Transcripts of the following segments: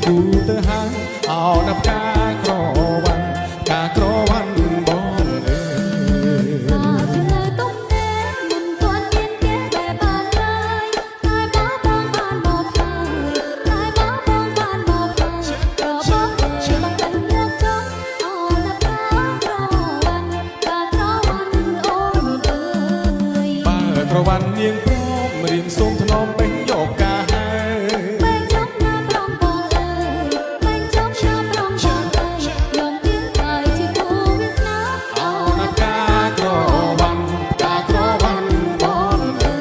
គូទៅហើយអោណាប់កាក្រវ៉ាន់កាក្រវ៉ាន់បងអើយបាទលើទុំណែមិនទាន់មានគេបែបបានឡើយតែបងបានមកហើយតែបងបានមកហើយក៏បងតែញ៉ាំចង់អោណាប់កាក្រវ៉ាន់កាក្រវ៉ាន់អូនអើយបើក្រវ៉ាន់នាងព្រមរៀងសូមថ្នមបេញយកកាហើយបែងចង់ណាប្រងបងអើយបែងចង់ណាប្រងបងអើយយកទៀនហើយជាគូវាសនាអោណាប់កាក្រវ៉ាន់កាក្រវ៉ាន់បងអើ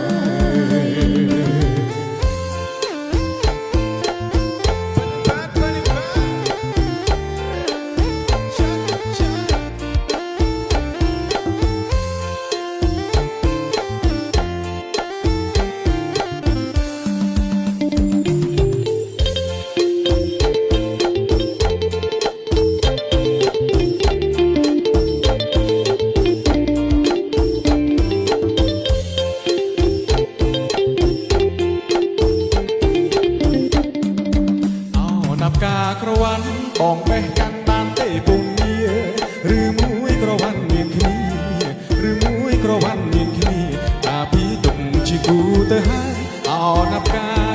ណាប់កាក្រវ៉ាន់បងបេះកាន់បានទេពុំមាឬមួយក្រវ៉ាន់មានគ្នាឬមួយក្រវ៉ាន់មានគ្នាតាពីទុកជាគូទៅហើយអោណាប់កា